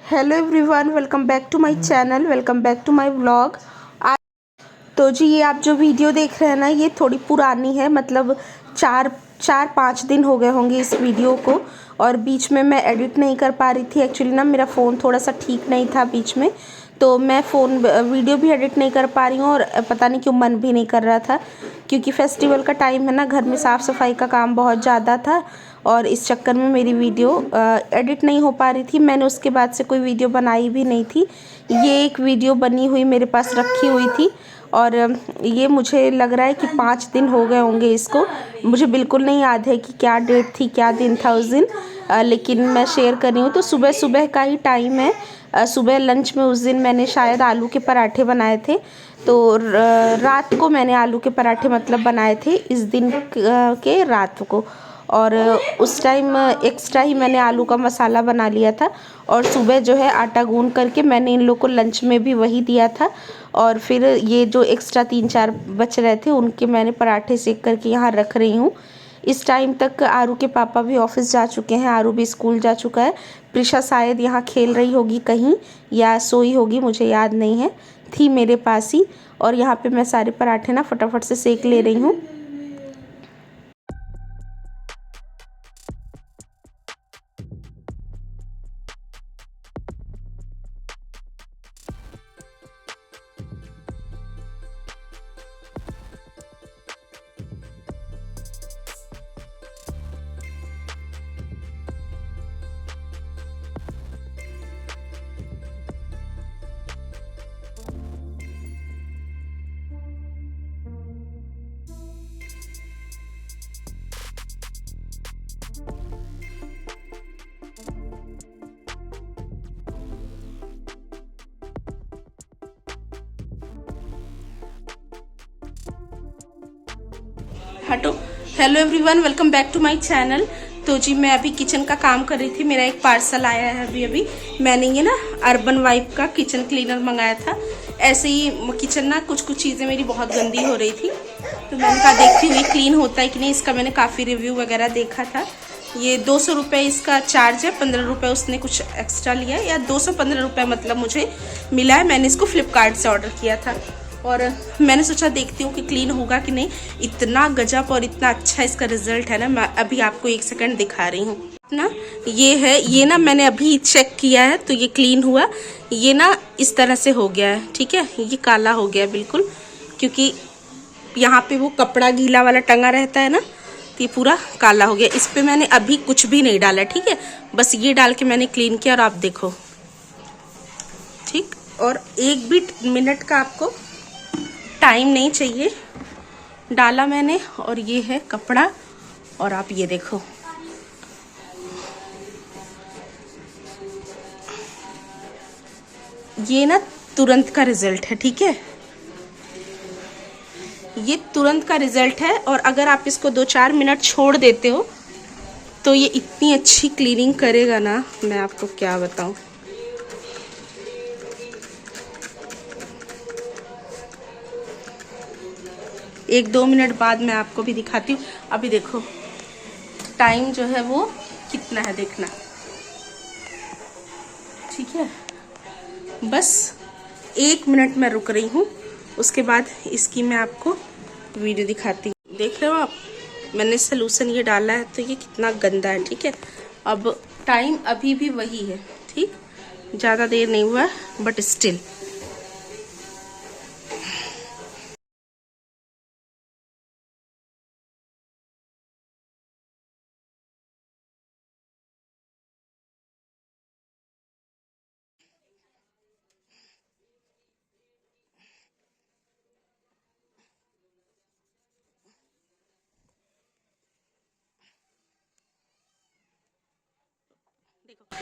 Hello everyone, welcome back to my channel, welcome back to my vlog. तो जी ये आप जो वीडियो देख रहे हैं ना, ये थोड़ी पुरानी है। मतलब चार पाँच दिन हो गए होंगे इस वीडियो को, और बीच में मैं एडिट नहीं कर पा रही थी। एक्चुअली ना मेरा फ़ोन थोड़ा सा ठीक नहीं था बीच में, तो मैं वीडियो भी एडिट नहीं कर पा रही हूँ, और पता नहीं क्यों मन भी नहीं कर रहा था, क्योंकि फेस्टिवल का टाइम है ना, घर में साफ़ सफाई का काम बहुत ज़्यादा था, और इस चक्कर में मेरी वीडियो एडिट नहीं हो पा रही थी। मैंने उसके बाद से कोई वीडियो बनाई भी नहीं थी। ये एक वीडियो बनी हुई मेरे पास रखी हुई थी, और ये मुझे लग रहा है कि 5 दिन हो गए होंगे इसको। मुझे बिल्कुल नहीं याद है कि क्या डेट थी, क्या दिन था उस दिन, लेकिन मैं शेयर कर रही हूँ। तो सुबह सुबह का ही टाइम है। सुबह लंच में उस दिन मैंने शायद आलू के पराठे बनाए थे, तो रात को मैंने आलू के पराठे मतलब बनाए थे इस दिन के रात को। और उस टाइम एक्स्ट्रा ही मैंने आलू का मसाला बना लिया था, और सुबह जो है आटा गूंद करके मैंने इन लोग को लंच में भी वही दिया था। और फिर ये जो एक्स्ट्रा 3-4 बच रहे थे उनके मैंने पराठे सेक करके यहाँ रख रही हूँ। इस टाइम तक आरू के पापा भी ऑफिस जा चुके हैं, आरू भी स्कूल जा चुका है। प्रिशा शायद यहाँ खेल रही होगी कहीं, या सोई होगी, मुझे याद नहीं है, थी मेरे पास ही। और यहाँ पे मैं सारे पराठे ना फटाफट से सेक ले रही हूँ। हटो। Hello everyone, welcome back to my channel. तो जी मैं अभी किचन का काम कर रही थी। मेरा एक पार्सल आया है अभी मैंने ये ना अर्बन वाइप का किचन क्लीनर मंगाया था। ऐसे ही किचन ना कुछ चीज़ें मेरी बहुत गंदी हो रही थी, तो मैंने कहा देखती हुई क्लीन होता है कि नहीं। इसका मैंने काफ़ी रिव्यू वगैरह देखा था। ये 200 रुपये इसका चार्ज है, 15 रुपये उसने कुछ एक्स्ट्रा लिया, या 215 रुपये मतलब मुझे मिला है। मैंने इसको फ्लिपकार्ट से ऑर्डर किया था, और मैंने सोचा देखती हूँ कि क्लीन होगा कि नहीं। इतना गजब और इतना अच्छा इसका रिजल्ट है ना, मैं अभी आपको 1 सेकंड दिखा रही हूँ ना। ये है, ये ना मैंने अभी चेक किया है, तो ये क्लीन हुआ। ये ना इस तरह से हो गया है, ठीक है। ये काला हो गया बिल्कुल, क्योंकि यहाँ पे वो कपड़ा गीला वाला टंगा रहता है ना, तो ये पूरा काला हो गया। इस पे मैंने अभी कुछ भी नहीं डाला, ठीक है, बस ये डाल के मैंने क्लीन किया, और आप देखो, ठीक। और 1 भी मिनट का आपको टाइम नहीं चाहिए। डाला मैंने, और ये है कपड़ा, और आप ये देखो, ये ना तुरंत का रिजल्ट है, ठीक है। ये तुरंत का रिजल्ट है, और अगर आप इसको 2-4 मिनट छोड़ देते हो तो ये इतनी अच्छी क्लीनिंग करेगा ना, मैं आपको क्या बताऊं। एक 2 मिनट बाद मैं आपको भी दिखाती हूँ। अभी देखो टाइम जो है वो कितना है, देखना, ठीक है। बस 1 मिनट मैं रुक रही हूँ, उसके बाद इसकी मैं आपको वीडियो दिखाती हूँ। देख रहे हो आप, मैंने सोल्यूशन ये डाला है, तो ये कितना गंदा है, ठीक है। अब टाइम अभी भी वही है, ठीक, ज़्यादा देर नहीं हुआ, बट स्टिल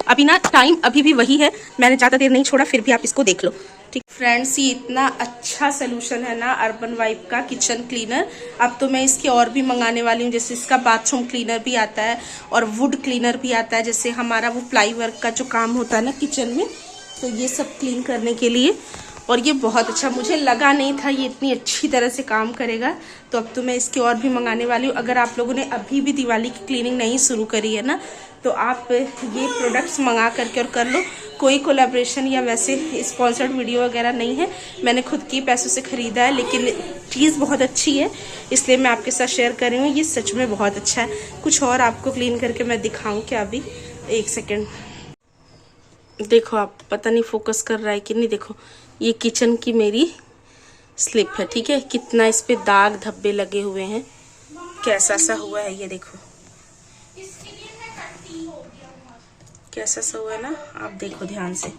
अभी ना टाइम अभी भी वही है। मैंने ज़्यादा देर नहीं छोड़ा, फिर भी आप इसको देख लो, ठीक फ्रेंड्स। ये इतना अच्छा सोल्यूशन है ना अर्बन वाइप का किचन क्लीनर। अब तो मैं इसके और भी मंगाने वाली हूँ, जैसे इसका बाथरूम क्लीनर भी आता है, और वुड क्लीनर भी आता है, जैसे हमारा वो प्लाई वर्क का जो काम होता है ना किचन में, तो ये सब क्लीन करने के लिए। और ये बहुत अच्छा, मुझे लगा नहीं था ये इतनी अच्छी तरह से काम करेगा। तो अब तो मैं इसके और भी मंगाने वाली हूँ। अगर आप लोगों ने अभी भी दिवाली की क्लीनिंग नहीं शुरू करी है ना, तो आप ये प्रोडक्ट्स मंगा करके और कर लो। कोई कोलैबोरेशन या वैसे स्पॉन्सर्ड वीडियो वगैरह नहीं है, मैंने खुद के पैसों से ख़रीदा है, लेकिन चीज़ बहुत अच्छी है इसलिए मैं आपके साथ शेयर कर रही हूँ। ये सच में बहुत अच्छा है। कुछ और आपको क्लीन करके मैं दिखाऊँ क्या? अभी एक सेकेंड देखो, आप पता नहीं फोकस कर रहा है कि नहीं। देखो ये किचन की मेरी स्लिप है, ठीक है। कितना इस पे दाग धब्बे लगे हुए हैं, कैसा सा हुआ है ये देखो, कैसा सा हुआ है ना। आप देखो ध्यान से।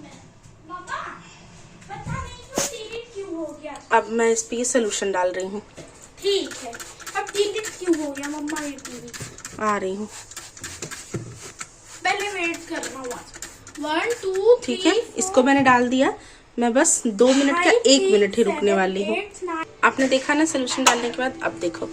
अब मैं इस पे सोल्यूशन डाल रही हूँ। ठीक है, अब क्यों हो गया मम्मा? ये पूरी आ रही हूँ, पहले वेट करना। 1 2 ठीक है। इसको मैंने डाल दिया, मैं बस 2 मिनट का 1 मिनट ही रुकने वाली हूँ। आपने देखा ना सोल्यूशन डालने के बाद। अब देखो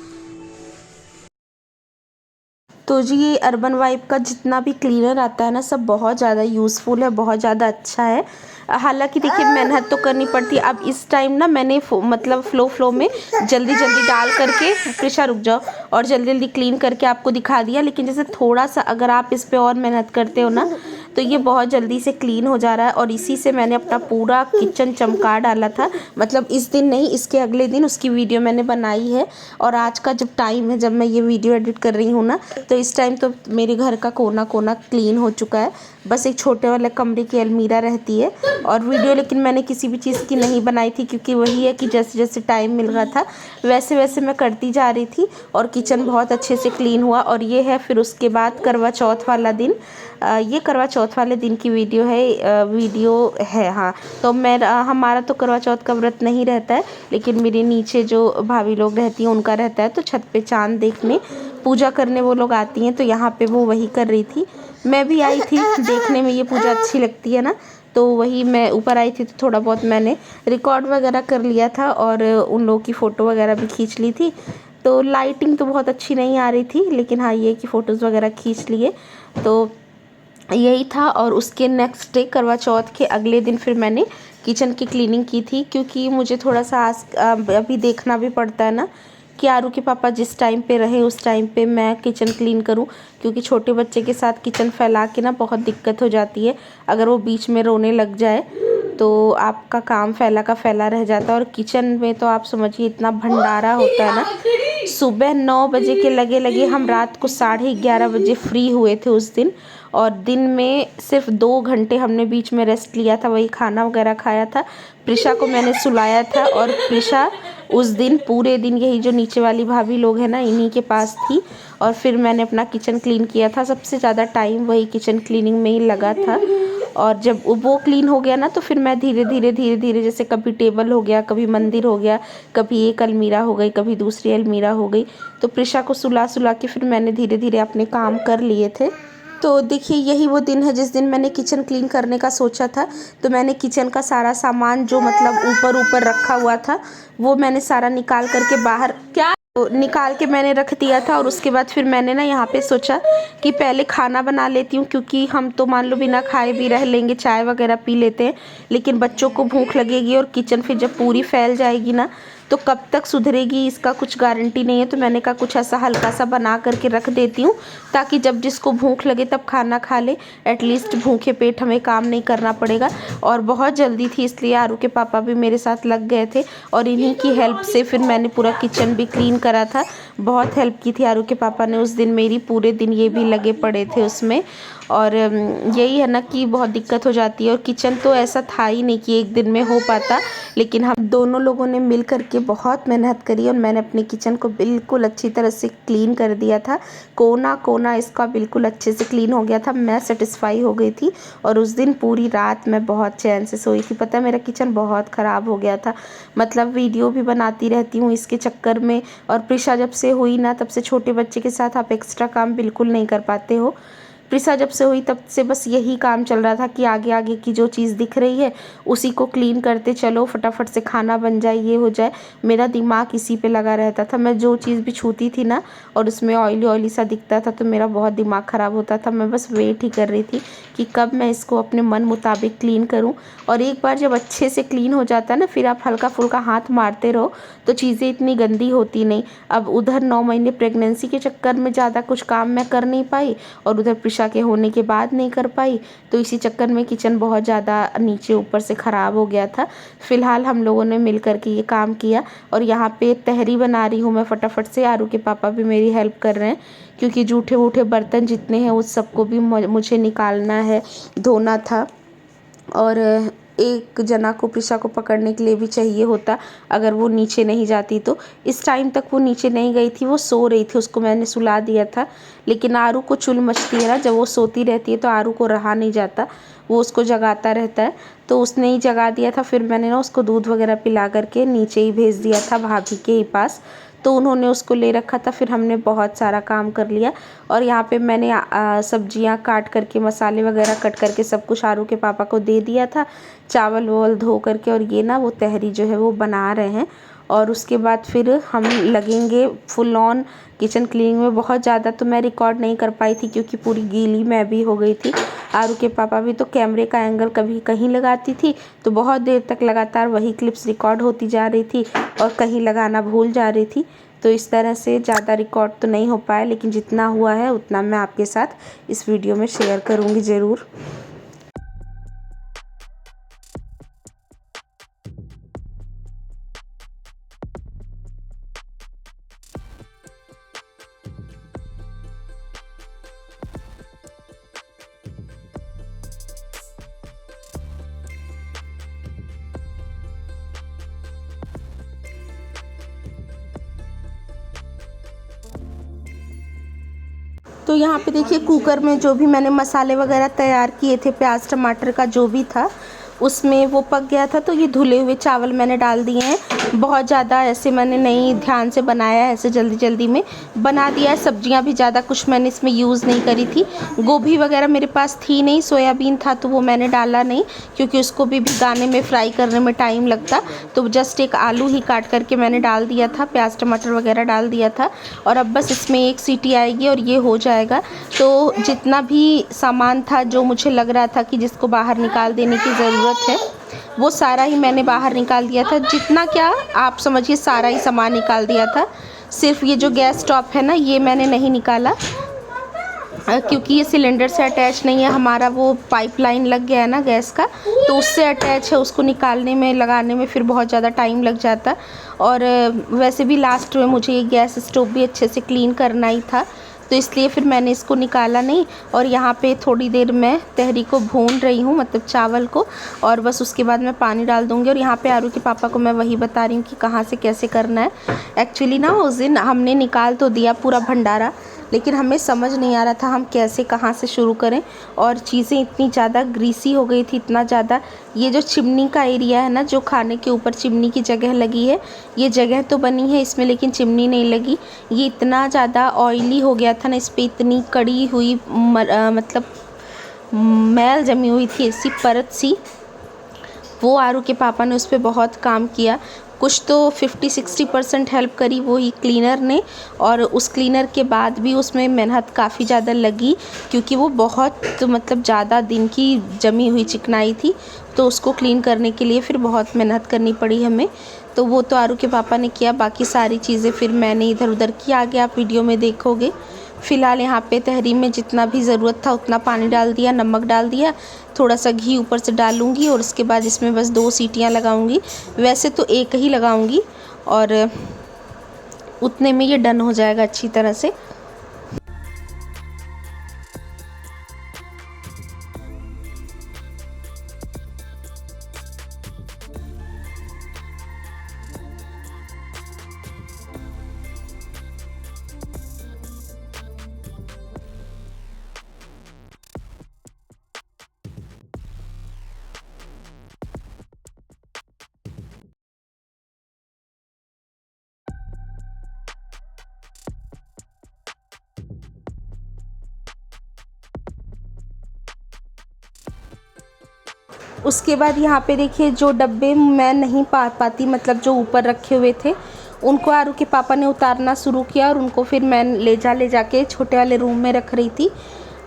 तो जी ये अर्बन वाइब का जितना भी क्लीनर आता है ना, सब बहुत ज़्यादा यूज़फुल है, बहुत ज़्यादा अच्छा है। हालांकि देखिए मेहनत तो करनी पड़ती है। अब इस टाइम ना मैंने मतलब फ्लो में जल्दी जल्दी डाल करके, प्रिशा रुक जाओ, और जल्दी जल्दी क्लीन करके आपको दिखा दिया। लेकिन जैसे थोड़ा सा अगर आप इस पर और मेहनत करते हो ना, तो ये बहुत जल्दी से क्लीन हो जा रहा है। और इसी से मैंने अपना पूरा किचन चमका डाला था। मतलब इस दिन नहीं, इसके अगले दिन उसकी वीडियो मैंने बनाई है। और आज का जब टाइम है, जब मैं ये वीडियो एडिट कर रही हूँ ना, तो इस टाइम तो मेरे घर का कोना कोना क्लीन हो चुका है। बस एक छोटे वाले कमरे की अलमीरा रहती है। और वीडियो लेकिन मैंने किसी भी चीज़ की नहीं बनाई थी, क्योंकि वही है कि जैसे जैसे टाइम मिल रहा था वैसे वैसे मैं करती जा रही थी। और किचन बहुत अच्छे से क्लीन हुआ। और ये है फिर उसके बाद करवा चौथ वाला दिन। ये करवा चौथ वाले दिन की वीडियो है हाँ। तो हमारा तो करवा चौथ का व्रत नहीं रहता है, लेकिन मेरे नीचे जो भाभी लोग रहती हैं उनका रहता है। तो छत पे चांद देखने, पूजा करने वो लोग आती हैं, तो यहाँ पे वो वही कर रही थी। मैं भी आई थी देखने में, ये पूजा अच्छी लगती है ना, तो वही मैं ऊपर आई थी। तो थोड़ा बहुत मैंने रिकॉर्ड वगैरह कर लिया था और उन लोगों की फ़ोटो वगैरह भी खींच ली थी। तो लाइटिंग तो बहुत अच्छी नहीं आ रही थी, लेकिन हाँ ये कि फ़ोटोज़ वगैरह खींच लिए, तो यही था। और उसके नेक्स्ट डे करवा चौथ के अगले दिन फिर मैंने किचन की क्लीनिंग की थी, क्योंकि मुझे थोड़ा सा अभी देखना भी पड़ता है ना कि आरू के पापा जिस टाइम पे रहे उस टाइम पे मैं किचन क्लीन करूं। क्योंकि छोटे बच्चे के साथ किचन फैला के ना बहुत दिक्कत हो जाती है। अगर वो बीच में रोने लग जाए तो आपका काम फैला का फैला रह जाता है। और किचन में तो आप समझिए इतना भंडारा होता है ना। सुबह 9 बजे के लगे लगे हम रात को 11:30 बजे फ्री हुए थे उस दिन। और दिन में सिर्फ 2 घंटे हमने बीच में रेस्ट लिया था, वही खाना वगैरह खाया था। प्रिशा को मैंने सुलाया था, और प्रिशा उस दिन पूरे दिन यही जो नीचे वाली भाभी लोग हैं ना, इन्हीं के पास थी। और फिर मैंने अपना किचन क्लीन किया था। सबसे ज़्यादा टाइम वही किचन क्लीनिंग में ही लगा था। और जब वो क्लीन हो गया ना, तो फिर मैं धीरे धीरे जैसे कभी टेबल हो गया, कभी मंदिर हो गया, कभी एक अलमीरा हो गई, कभी दूसरी अलमीरा हो गई। तो प्रिशा को सुला के फिर मैंने धीरे धीरे अपने काम कर लिए थे। तो देखिए यही वो दिन है जिस दिन मैंने किचन क्लीन करने का सोचा था। तो मैंने किचन का सारा सामान जो मतलब ऊपर रखा हुआ था, वो मैंने सारा निकाल करके बाहर निकाल के मैंने रख दिया था। और उसके बाद फिर मैंने ना यहाँ पे सोचा कि पहले खाना बना लेती हूँ, क्योंकि हम तो मान लो बिना खाए भी रह लेंगे, चाय वगैरह पी लेते हैं, लेकिन बच्चों को भूख लगेगी और किचन फिर जब पूरी फैल जाएगी ना, तो कब तक सुधरेगी इसका कुछ गारंटी नहीं है। तो मैंने कहा कुछ ऐसा हल्का सा बना करके रख देती हूँ, ताकि जब जिसको भूख लगे तब खाना खा ले। एटलीस्ट भूखे पेट हमें काम नहीं करना पड़ेगा। और बहुत जल्दी थी, इसलिए आरू के पापा भी मेरे साथ लग गए थे, और इन्हीं की हेल्प से फिर मैंने पूरा किचन भी क्लीन करा था। बहुत हेल्प की थी आरू के पापा ने उस दिन मेरी, पूरे दिन ये भी लगे पड़े थे उसमें। और यही है ना कि बहुत दिक्कत हो जाती है। और किचन तो ऐसा था ही नहीं कि एक दिन में हो पाता, लेकिन हम दोनों लोगों ने मिल करके बहुत मेहनत करी और मैंने अपने किचन को बिल्कुल अच्छी तरह से क्लीन कर दिया था। कोना कोना इसका बिल्कुल अच्छे से क्लीन हो गया था। मैं सेटिस्फाई हो गई थी। और उस दिन पूरी रात मैं बहुत चैन से सोई थी। पता है मेरा किचन बहुत ख़राब हो गया था, मतलब वीडियो भी बनाती रहती हूँ इसके चक्कर में। और प्रिशा जब से हुई ना, तब से छोटे बच्चे के साथ आप एक्स्ट्रा काम बिल्कुल नहीं कर पाते हो, प्रिसा जब से हुई तब से बस यही काम चल रहा था कि आगे आगे की जो चीज़ दिख रही है उसी को क्लीन करते चलो, फटाफट से खाना बन जाए, ये हो जाए। मेरा दिमाग इसी पे लगा रहता था। मैं जो चीज़ भी छूती थी ना और उसमें ऑयली ऑयली सा दिखता था तो मेरा बहुत दिमाग ख़राब होता था। मैं बस वेट ही कर रही थी कि कब मैं इसको अपने मन मुताबिक क्लीन करूं। और एक बार जब अच्छे से क्लीन हो जाता है ना, फिर आप हल्का फुल्का हाथ मारते रहो तो चीज़ें इतनी गंदी होती नहीं। अब उधर 9 महीने प्रेगनेंसी के चक्कर में ज़्यादा कुछ काम मैं कर नहीं पाई और उधर प्रिशा के होने के बाद नहीं कर पाई, तो इसी चक्कर में किचन बहुत ज़्यादा नीचे ऊपर से ख़राब हो गया था। फ़िलहाल हम लोगों ने मिल कर के ये काम किया और यहाँ पे तहरी बना रही हूँ मैं फटाफट से। आरू के पापा भी मेरी हेल्प कर रहे हैं क्योंकि जूठे वूठे बर्तन जितने हैं उस सबको भी मुझे निकालना है, धोना था। और एक जना को प्रिशा को पकड़ने के लिए भी चाहिए होता अगर वो नीचे नहीं जाती तो। इस टाइम तक वो नीचे नहीं गई थी, वो सो रही थी, उसको मैंने सुला दिया था। लेकिन आरू को चुल मचती है ना, जब वो सोती रहती है तो आरू को रहा नहीं जाता, वो उसको जगाता रहता है। तो उसने ही जगा दिया था। फिर मैंने ना उसको दूध वगैरह पिला करके नीचे ही भेज दिया था भाभी के ही पास, तो उन्होंने उसको ले रखा था। फिर हमने बहुत सारा काम कर लिया और यहाँ पे मैंने सब्जियाँ काट करके, मसाले वगैरह कट करके सब कुछ आरू के पापा को दे दिया था, चावल वावल धो करके। और ये ना वो तहरी जो है वो बना रहे हैं और उसके बाद फिर हम लगेंगे फुल ऑन किचन क्लीनिंग में। बहुत ज़्यादा तो मैं रिकॉर्ड नहीं कर पाई थी क्योंकि पूरी गीली मैं भी हो गई थी। आरू के पापा भी तो कैमरे का एंगल कभी कहीं लगाती थी तो बहुत देर तक लगातार वही क्लिप्स रिकॉर्ड होती जा रही थी और कहीं लगाना भूल जा रही थी। तो इस तरह से ज़्यादा रिकॉर्ड तो नहीं हो पाया, लेकिन जितना हुआ है उतना मैं आपके साथ इस वीडियो में शेयर करूँगी ज़रूर। तो यहाँ पे देखिए कुकर में जो भी मैंने मसाले वगैरह तैयार किए थे, प्याज टमाटर का जो भी था उसमें वो पक गया था। तो ये धुले हुए चावल मैंने डाल दिए हैं। बहुत ज़्यादा ऐसे मैंने नहीं ध्यान से बनाया है, ऐसे जल्दी जल्दी में बना दिया है। सब्जियां भी ज़्यादा कुछ मैंने इसमें यूज़ नहीं करी थी। गोभी वगैरह मेरे पास थी नहीं, सोयाबीन था तो वो मैंने डाला नहीं क्योंकि उसको भी भिगाने में, फ्राई करने में टाइम लगता। तो जस्ट एक आलू ही काट करके मैंने डाल दिया था, प्याज टमाटर वगैरह डाल दिया था। और अब बस इसमें एक सीटी आएगी और ये हो जाएगा। तो जितना भी सामान था जो मुझे लग रहा था कि जिसको बाहर निकाल देने की ज़रूरत है, वो सारा ही मैंने बाहर निकाल दिया था। जितना क्या आप समझिए सारा ही सामान निकाल दिया था। सिर्फ ये जो गैस टॉप है ना, ये मैंने नहीं निकाला क्योंकि ये सिलेंडर से अटैच नहीं है, हमारा वो पाइपलाइन लग गया है ना गैस का, तो उससे अटैच है। उसको निकालने में, लगाने में फिर बहुत ज़्यादा टाइम लग जाता। और वैसे भी लास्ट में मुझे ये गैस स्टोव भी अच्छे से क्लीन करना ही था, तो इसलिए फिर मैंने इसको निकाला नहीं। और यहाँ पे थोड़ी देर मैं तहरी को भून रही हूँ, मतलब चावल को, और बस उसके बाद मैं पानी डाल दूँगी। और यहाँ पे आरू के पापा को मैं वही बता रही हूँ कि कहाँ से कैसे करना है। एक्चुअली ना उस दिन हमने निकाल तो दिया पूरा भंडारा, लेकिन हमें समझ नहीं आ रहा था हम कैसे कहाँ से शुरू करें। और चीज़ें इतनी ज़्यादा ग्रीसी हो गई थी, इतना ज़्यादा। ये जो चिमनी का एरिया है ना, जो खाने के ऊपर चिमनी की जगह लगी है, ये जगह तो बनी है इसमें लेकिन चिमनी नहीं लगी। ये इतना ज़्यादा ऑयली हो गया था ना, इस पर इतनी कड़ी हुई मतलब मैल जमी हुई थी, ऐसी परत सी। वो आरू के पापा ने उस पर बहुत काम किया। कुछ तो 50-60% हेल्प करी वो ही क्लीनर ने। और उस क्लीनर के बाद भी उसमें मेहनत काफ़ी ज़्यादा लगी क्योंकि वो बहुत मतलब ज़्यादा दिन की जमी हुई चिकनाई थी, तो उसको क्लीन करने के लिए फिर बहुत मेहनत करनी पड़ी हमें। तो वो तो आरू के पापा ने किया, बाकी सारी चीज़ें फिर मैंने इधर उधर की, आगे आप वीडियो में देखोगे। फ़िलहाल यहाँ पे तहरी में जितना भी ज़रूरत था उतना पानी डाल दिया, नमक डाल दिया, थोड़ा सा घी ऊपर से डालूँगी और उसके बाद इसमें बस 2 सीटियाँ लगाऊँगी। वैसे तो एक ही लगाऊँगी और उतने में ये डन हो जाएगा अच्छी तरह से। उसके बाद यहाँ पे देखिए जो डब्बे मैं नहीं पाती मतलब जो ऊपर रखे हुए थे उनको आरू के पापा ने उतारना शुरू किया और उनको फिर मैं ले जा के छोटे वाले रूम में रख रही थी।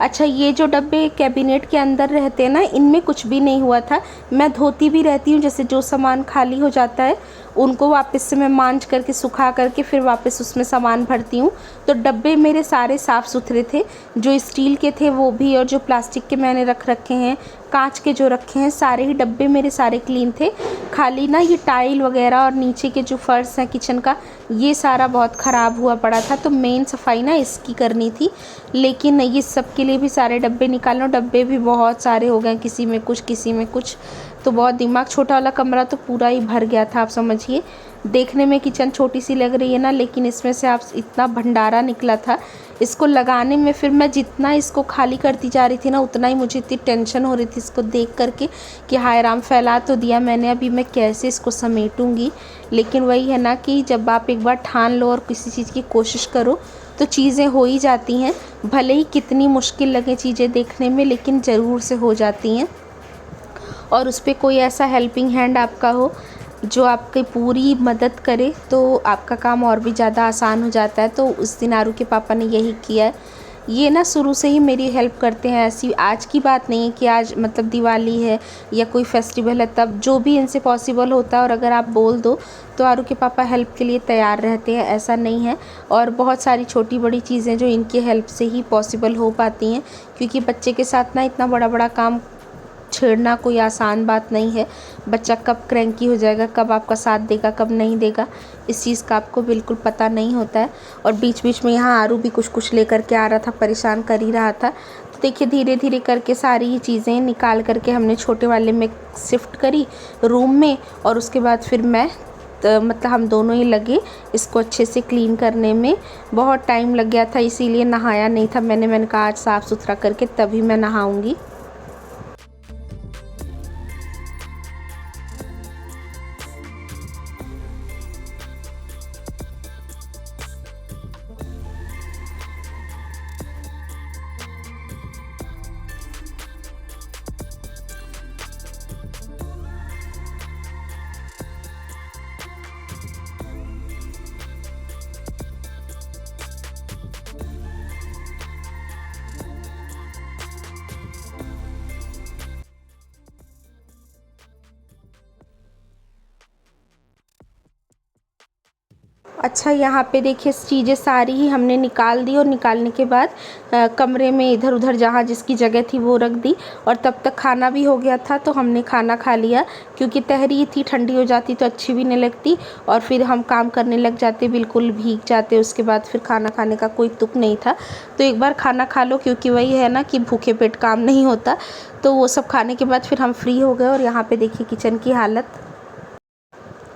अच्छा, ये जो डब्बे कैबिनेट के अंदर रहते हैं ना, इनमें कुछ भी नहीं हुआ था। मैं धोती भी रहती हूँ, जैसे जो सामान खाली हो जाता है उनको वापस से मैं मांज करके सुखा करके फिर वापस उसमें सामान भरती हूँ। तो डब्बे मेरे सारे साफ़ सुथरे थे, जो स्टील के थे वो भी, और जो प्लास्टिक के मैंने रख रखे हैं, कांच के जो रखे हैं, सारे ही डब्बे मेरे सारे क्लीन थे। खाली ना ये टाइल वगैरह और नीचे के जो फर्श है किचन का, ये सारा बहुत ख़राब हुआ पड़ा था, तो मेन सफाई ना इसकी करनी थी। लेकिन ये सब के लिए भी सारे डब्बे निकालना, डब्बे भी बहुत सारे हो गए, किसी में कुछ किसी में कुछ, तो बहुत दिमाग। छोटा वाला कमरा तो पूरा ही भर गया था, आप समझिए। देखने में किचन छोटी सी लग रही है ना, लेकिन इसमें से आप इतना भंडारा निकला था। इसको लगाने में फिर मैं जितना इसको खाली करती जा रही थी ना, उतना ही मुझे इतनी टेंशन हो रही थी इसको देख करके कि हाय राम, फैला तो दिया मैंने, अभी मैं कैसे इसको समेटूंगी। लेकिन वही है ना कि जब आप एक बार ठान लो और किसी चीज़ की कोशिश करो तो चीज़ें हो ही जाती हैं। भले ही कितनी मुश्किल लगे चीज़ें देखने में, लेकिन ज़रूर से हो जाती हैं। और उस पर कोई ऐसा हेल्पिंग हैंड आपका हो जो आपकी पूरी मदद करे, तो आपका काम और भी ज़्यादा आसान हो जाता है। तो उस दिन आरू के पापा ने यही किया है। ये ना शुरू से ही मेरी हेल्प करते हैं, ऐसी आज की बात नहीं है कि आज मतलब दिवाली है या कोई फेस्टिवल है तब, जो भी इनसे पॉसिबल होता है और अगर आप बोल दो तो आरू के पापा हेल्प के लिए तैयार रहते हैं, ऐसा नहीं है। और बहुत सारी छोटी बड़ी चीज़ें जो इनकी हेल्प से ही पॉसिबल हो पाती हैं, क्योंकि बच्चे के साथ ना इतना बड़ा बड़ा काम छेड़ना कोई आसान बात नहीं है। बच्चा कब क्रैंकी हो जाएगा, कब आपका साथ देगा, कब नहीं देगा, इस चीज़ का आपको बिल्कुल पता नहीं होता है। और बीच बीच में यहाँ आरू भी कुछ कुछ लेकर के आ रहा था, परेशान कर ही रहा था। तो देखिए धीरे धीरे करके सारी ही चीज़ें निकाल करके हमने छोटे वाले में शिफ्ट करी रूम में, और उसके बाद फिर मैं मतलब हम दोनों ही लगे इसको अच्छे से क्लीन करने में। बहुत टाइम लग गया था, इसीलिए नहाया नहीं था मैंने कहा आज साफ़ सुथरा करके तभी मैं नहाऊँगी। अच्छा, यहाँ पे देखिए चीज़ें सारी ही हमने निकाल दी, और निकालने के बाद कमरे में इधर उधर जहाँ जिसकी जगह थी वो रख दी। और तब तक खाना भी हो गया था, तो हमने खाना खा लिया, क्योंकि तहरी थी, ठंडी हो जाती तो अच्छी भी नहीं लगती, और फिर हम काम करने लग जाते, बिल्कुल भीग जाते। उसके बाद फिर खाना खाने का कोई तुक नहीं था। तो एक बार खाना खा लो, क्योंकि वही है ना कि भूखे पेट काम नहीं होता। तो वो सब खाने के बाद फिर हम फ्री हो गए। और यहाँ पे देखिए किचन की हालत,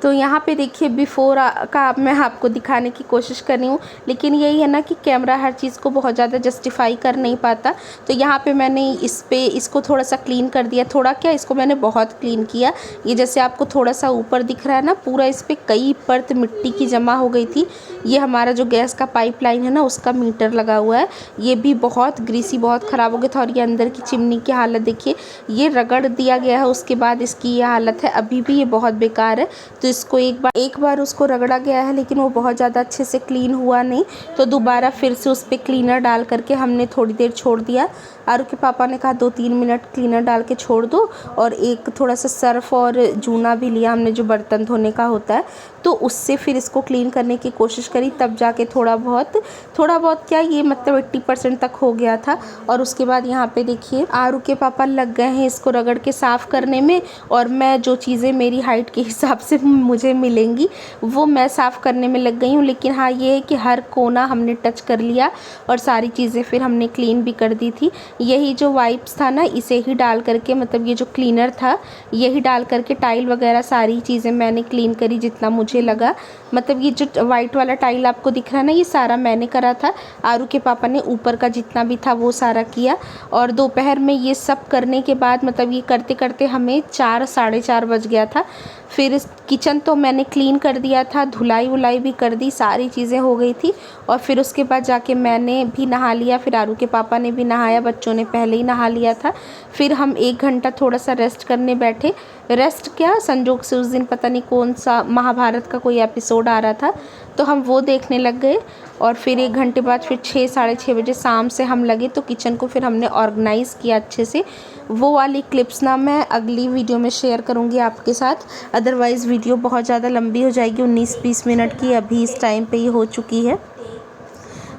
तो यहाँ पे देखिए बिफ़ोर का मैं आपको दिखाने की कोशिश कर रही हूँ, लेकिन यही है ना कि कैमरा हर चीज़ को बहुत ज़्यादा जस्टिफाई कर नहीं पाता। तो यहाँ पे मैंने इसको थोड़ा सा क्लीन कर दिया, थोड़ा क्या, इसको मैंने बहुत क्लीन किया। ये जैसे आपको थोड़ा सा ऊपर दिख रहा है ना, पूरा इस पर कई परत मिट्टी की जमा हो गई थी। ये हमारा जो गैस का पाइपलाइन है ना, उसका मीटर लगा हुआ है, ये भी बहुत ग्रीसी, बहुत ख़राब हो गया था। और ये अंदर की चिमनी की हालत देखिए, ये रगड़ दिया गया है, उसके बाद इसकी ये हालत है, अभी भी ये बहुत बेकार है। तो इसको एक बार उसको रगड़ा गया है, लेकिन वो बहुत ज़्यादा अच्छे से क्लीन हुआ नहीं, तो दोबारा फिर से उस पर क्लीनर डाल करके हमने थोड़ी देर छोड़ दिया। आरू के पापा ने कहा 2-3 मिनट क्लीनर डाल के छोड़ दो, और एक थोड़ा सा सर्फ और जूना भी लिया हमने, जो बर्तन धोने का होता है, तो उससे फिर इसको क्लीन करने की कोशिश करी, तब जाके थोड़ा बहुत क्या, ये मतलब 80% तक हो गया था। और उसके बाद यहाँ पे देखिए आरू के पापा लग गए हैं इसको रगड़ के साफ़ करने में, और मैं जो चीज़ें मेरी हाइट के हिसाब से मुझे मिलेंगी वो मैं साफ़ करने में लग गई हूँ। लेकिन हाँ, ये है कि हर कोना हमने टच कर लिया, और सारी चीज़ें फिर हमने क्लीन भी कर दी थी। यही जो वाइप्स था ना, इसे ही डाल करके, मतलब ये जो क्लीनर था यही डाल करके टाइल वगैरह सारी चीज़ें मैंने क्लीन करी जितना मुझे लगा। मतलब ये जो वाइट वाला टाइल आपको दिख रहा है ना, ये सारा मैंने करा था। आरू के पापा ने ऊपर का जितना भी था वो सारा किया। और दोपहर में ये सब करने के बाद, मतलब ये करते करते हमें 4 साढ़े 4 बज गया था। फिर किचन किचन तो मैंने क्लीन कर दिया था, धुलाई वुलाई भी कर दी, सारी चीज़ें हो गई थी। और फिर उसके बाद जाके मैंने भी नहा लिया, फिर आरू के पापा ने भी नहाया, बच्चों ने पहले ही नहा लिया था। फिर हम 1 घंटा थोड़ा सा रेस्ट करने बैठे। रेस्ट क्या, संजोग से उस दिन पता नहीं कौन सा महाभारत का कोई एपिसोड आ रहा था, तो हम वो देखने लग गए। और फिर 1 घंटे बाद फिर 6 साढ़े 6 बजे शाम से हम लगे, तो किचन को फिर हमने ऑर्गेनाइज़ किया अच्छे से। वो वाली क्लिप्स ना मैं अगली वीडियो में शेयर करूँगी आपके साथ, अदरवाइज़ वीडियो बहुत ज़्यादा लंबी हो जाएगी, 19-20 मिनट की अभी इस टाइम पे ही हो चुकी है,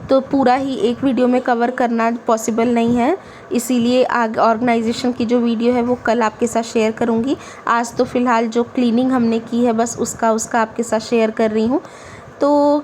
तो पूरा ही एक वीडियो में कवर करना पॉसिबल नहीं है। इसीलिए ऑर्गेनाइजेशन की जो वीडियो है वो कल आपके साथ शेयर करूँगी। आज तो फ़िलहाल जो क्लीनिंग हमने की है बस उसका आपके साथ शेयर कर रही हूँ। तो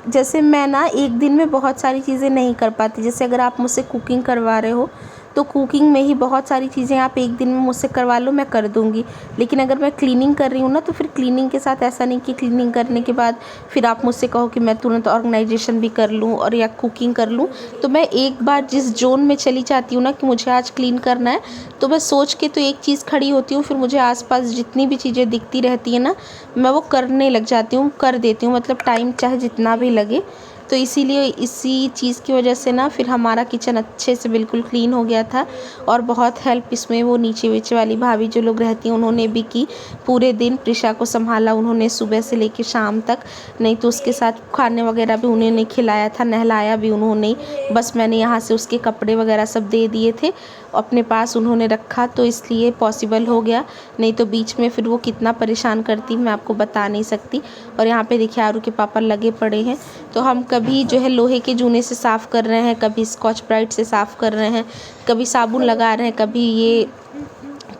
जैसे मैं ना एक दिन में बहुत सारी चीज़ें नहीं कर पाती। जैसे अगर आप मुझसे कुकिंग करवा रहे हो तो कुकिंग में ही बहुत सारी चीज़ें आप एक दिन में मुझसे करवा लो, मैं कर दूँगी। लेकिन अगर मैं क्लीनिंग कर रही हूँ ना, तो फिर क्लीनिंग के साथ ऐसा नहीं कि क्लीनिंग करने के बाद फिर आप मुझसे कहो कि मैं तुरंत ऑर्गेनाइजेशन भी कर लूँ और या कुकिंग कर लूँ। तो मैं एक बार जिस जोन में चली जाती हूँ ना कि मुझे आज क्लीन करना है, तो मैं सोच के तो एक चीज़ खड़ी होती हूँ, फिर मुझे आसपास जितनी भी चीज़ें दिखती रहती है ना, मैं वो करने लग जाती हूँ, कर देती हूँ, मतलब टाइम चाहे जितना भी लगे। तो इसीलिए इसी चीज़ की वजह से ना फिर हमारा किचन अच्छे से बिल्कुल क्लीन हो गया था। और बहुत हेल्प इसमें वो नीचे वाली भाभी जो लोग रहती हैं उन्होंने भी की। पूरे दिन प्रिशा को संभाला उन्होंने, सुबह से लेकर शाम तक। नहीं तो उसके साथ खाने वगैरह भी उन्होंने खिलाया था, नहलाया भी उन्होंने। बस मैंने यहाँ से उसके कपड़े वगैरह सब दे दिए थे, अपने पास उन्होंने रखा, तो इसलिए पॉसिबल हो गया। नहीं तो बीच में फिर वो कितना परेशान करती मैं आपको बता नहीं सकती। और यहाँ पे देखिए आरू के पापा लगे पड़े हैं। तो हम कभी जो है लोहे के जूने से साफ़ कर रहे हैं, कभी स्कॉच ब्राइट से साफ़ कर रहे हैं, कभी साबुन लगा रहे हैं, कभी ये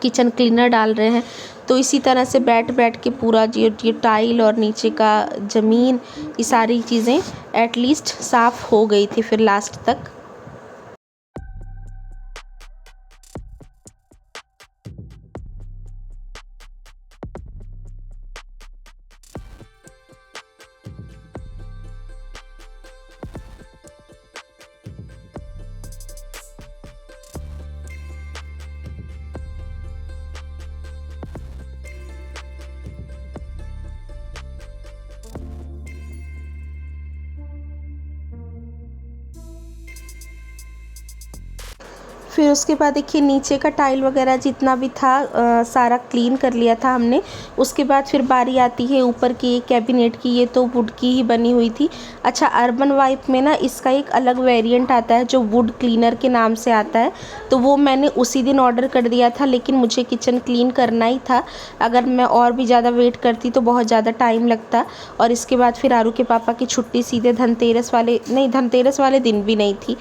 किचन क्लीनर डाल रहे हैं। तो इसी तरह से बैठ के पूरा ये टाइल और नीचे का ज़मीन, ये सारी चीज़ें एटलीस्ट साफ़ हो गई थी फिर लास्ट तक। फिर उसके बाद देखिए नीचे का टाइल वगैरह जितना भी था सारा क्लीन कर लिया था हमने। उसके बाद फिर बारी आती है ऊपर की कैबिनेट की, ये तो वुड की ही बनी हुई थी। अच्छा, अर्बन वाइप में ना इसका एक अलग वेरिएंट आता है जो वुड क्लीनर के नाम से आता है, तो वो मैंने उसी दिन ऑर्डर कर दिया था। लेकिन मुझे किचन क्लीन करना ही था, अगर मैं और भी ज़्यादा वेट करती तो बहुत ज़्यादा टाइम लगता। और इसके बाद फिर आरू के पापा की छुट्टी सीधे धनतेरस वाले दिन भी नहीं थी,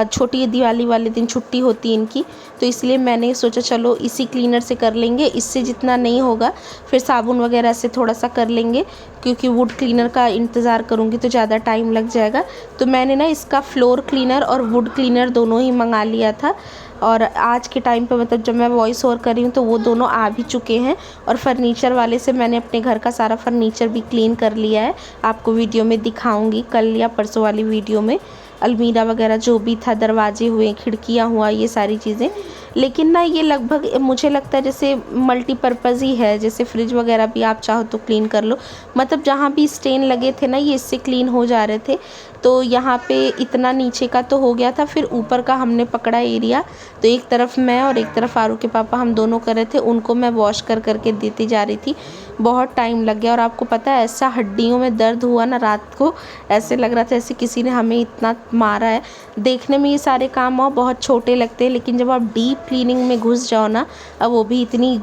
छोटी दिवाली वाले दिन छुट्टी होती है इनकी। तो इसलिए मैंने सोचा चलो इसी क्लीनर से कर लेंगे, इससे जितना नहीं होगा फिर साबुन वगैरह से थोड़ा सा कर लेंगे, क्योंकि वुड क्लीनर का इंतज़ार करूँगी तो ज़्यादा टाइम लग जाएगा। तो मैंने ना इसका फ्लोर क्लीनर और वुड क्लीनर दोनों ही मंगा लिया था। और आज के टाइम पे मतलब जब मैं वॉइस ओवर कर रही हूँ तो वो दोनों आ भी चुके हैं। और फर्नीचर वाले से मैंने अपने घर का सारा फर्नीचर भी क्लीन कर लिया है, आपको वीडियो में दिखाऊंगी कल या परसों वाली वीडियो में। अलमीरा वगैरह जो भी था, दरवाजे हुए, खिड़कियाँ हुआ, ये सारी चीज़ें। लेकिन ना ये लगभग मुझे लगता है जैसे मल्टीपर्पज़ ही है, जैसे फ्रिज वगैरह भी आप चाहो तो क्लीन कर लो। मतलब जहाँ भी स्टेन लगे थे ना ये इससे क्लीन हो जा रहे थे। तो यहाँ पे इतना नीचे का तो हो गया था, फिर ऊपर का हमने पकड़ा एरिया। तो एक तरफ मैं और एक तरफ आरू के पापा, हम दोनों कर रहे थे, उनको मैं वॉश करके देती जा रही थी। बहुत टाइम लग गया। और आपको पता है ऐसा हड्डियों में दर्द हुआ ना रात को, ऐसे लग रहा था जैसे किसी ने हमें इतना मारा है। देखने में ये सारे काम बहुत छोटे लगते हैं, लेकिन जब आप डीप क्लीनिंग में घुस जाओ ना, अब वो भी इतनी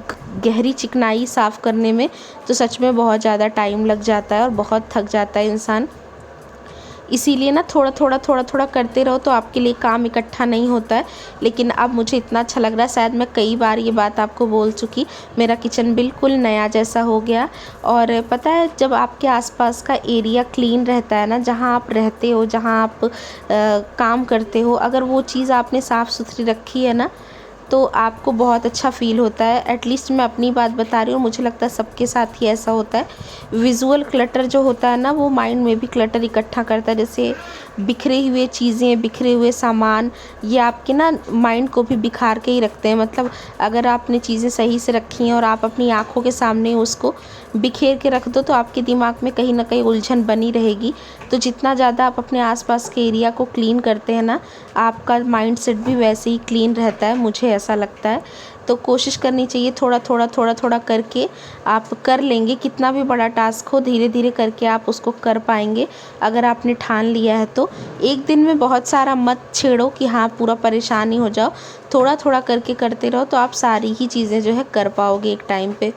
गहरी चिकनाई साफ़ करने में, तो सच में बहुत ज़्यादा टाइम लग जाता है और बहुत थक जाता है इंसान। इसीलिए ना थोड़ा थोड़ा करते रहो तो आपके लिए काम इकट्ठा नहीं होता है। लेकिन अब मुझे इतना अच्छा लग रहा है, शायद मैं कई बार ये बात आपको बोल चुकी, मेरा किचन बिल्कुल नया जैसा हो गया। और पता है जब आपके आसपास का एरिया क्लीन रहता है ना, जहाँ आप रहते हो, जहाँ आप काम करते हो, अगर वो चीज़ आपने साफ़ सुथरी रखी है ना, तो आपको बहुत अच्छा फ़ील होता है। एटलीस्ट मैं अपनी बात बता रही हूँ, मुझे लगता है सबके साथ ही ऐसा होता है। विजुअल क्लटर जो होता है ना, वो माइंड में भी क्लटर इकट्ठा करता है। जैसे बिखरे हुए चीज़ें, बिखरे हुए सामान, ये आपके ना माइंड को भी बिखार के ही रखते हैं। मतलब अगर आपने चीज़ें सही से रखी हैं और आप अपनी आँखों के सामने उसको बिखेर के रख दो तो आपके दिमाग में कहीं ना कहीं उलझन बनी रहेगी। तो जितना ज़्यादा आप अपने आसपास के एरिया को क्लीन करते हैं ना, आपका माइंड सेट भी वैसे ही क्लीन रहता है, मुझे ऐसा लगता है। तो कोशिश करनी चाहिए, थोड़ा थोड़ा करके आप कर लेंगे। कितना भी बड़ा टास्क हो, धीरे धीरे करके आप उसको कर पाएंगे अगर आपने ठान लिया है तो। एक दिन में बहुत सारा मत छेड़ो कि हाँ पूरा परेशान ही हो जाओ, थोड़ा थोड़ा करके करते रहो तो आप सारी ही चीज़ें जो है कर पाओगे एक टाइम पे।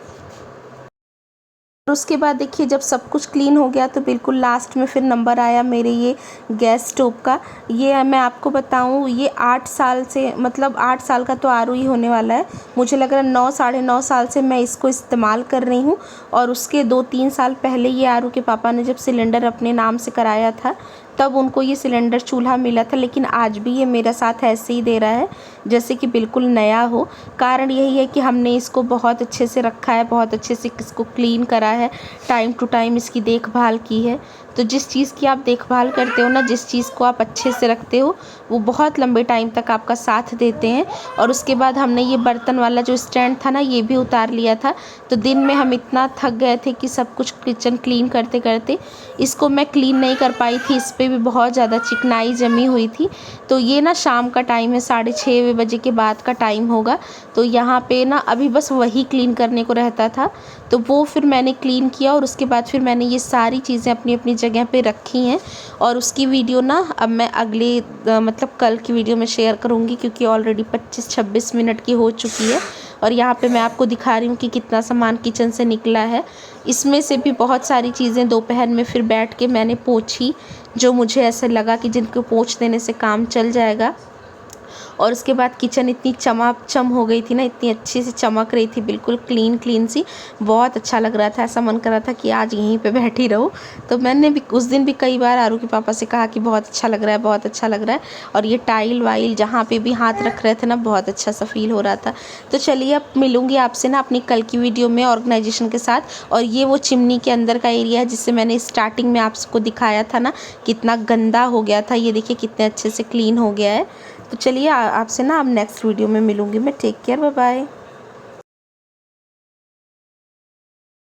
और उसके बाद देखिए जब सब कुछ क्लीन हो गया तो बिल्कुल लास्ट में फिर नंबर आया मेरे ये गैस स्टोव का। ये मैं आपको बताऊं, ये 8 साल से, मतलब 8 साल का तो आरू ही होने वाला है। मुझे लग रहा है 9 साढ़े 9 साल से मैं इसको इस्तेमाल कर रही हूँ। और उसके 2-3 साल पहले ये आरू के पापा ने जब सिलेंडर अपने नाम से कराया था तब उनको ये सिलेंडर चूल्हा मिला था, लेकिन आज भी ये मेरा साथ ऐसे ही दे रहा है जैसे कि बिल्कुल नया हो। कारण यही है कि हमने इसको बहुत अच्छे से रखा है, बहुत अच्छे से इसको क्लीन करा है, टाइम टू टाइम इसकी देखभाल की है। तो जिस चीज़ की आप देखभाल करते हो ना, जिस चीज़ को आप अच्छे से रखते हो, वो बहुत लंबे टाइम तक आपका साथ देते हैं। और उसके बाद हमने ये बर्तन वाला जो स्टैंड था ना, ये भी उतार लिया था। तो दिन में हम इतना थक गए थे कि सब कुछ किचन क्लीन करते करते इसको मैं क्लीन नहीं कर पाई थी। इस पर भी बहुत ज़्यादा चिकनाई जमी हुई थी। तो ये ना शाम का टाइम है, 6:30 बजे के बाद का टाइम होगा। तो यहाँ पे ना अभी बस वही क्लीन करने को रहता था, तो वो फिर मैंने क्लीन किया। और उसके बाद फिर मैंने ये सारी चीज़ें अपनी अपनी जगह पे रखी हैं। और उसकी वीडियो ना अब मैं अगले मतलब कल की वीडियो में शेयर करूँगी, क्योंकि ऑलरेडी 25-26 मिनट की हो चुकी है। और यहाँ पे मैं आपको दिखा रही हूँ कि कितना सामान किचन से निकला है। इसमें से भी बहुत सारी चीज़ें दोपहर में फिर बैठ के मैंने पोंछी, जो मुझे ऐसे लगा कि जिनको पोंछ देने से काम चल जाएगा। और उसके बाद किचन इतनी चमाचम हो गई थी ना, इतनी अच्छी से चमक रही थी, बिल्कुल क्लीन सी, बहुत अच्छा लग रहा था। ऐसा मन कर रहा था कि आज यहीं पे बैठी रहूँ। तो मैंने भी उस दिन भी कई बार आरू के पापा से कहा कि बहुत अच्छा लग रहा है, बहुत अच्छा लग रहा है। और ये टाइल वाइल जहाँ पे भी हाथ रख रहे थे ना, बहुत अच्छा सा फील हो रहा था। तो चलिए अब मिलूँगी आपसे ना अपनी कल की वीडियो में ऑर्गेनाइजेशन के साथ। और ये वो चिमनी के अंदर का एरिया है जिससे मैंने स्टार्टिंग में आपको दिखाया था ना, कितना गंदा हो गया था। ये देखिए कितने अच्छे से क्लीन हो गया है। तो चलिए आपसे ना अब नेक्स्ट वीडियो में मिलूँगी मैं। Take care, bye bye.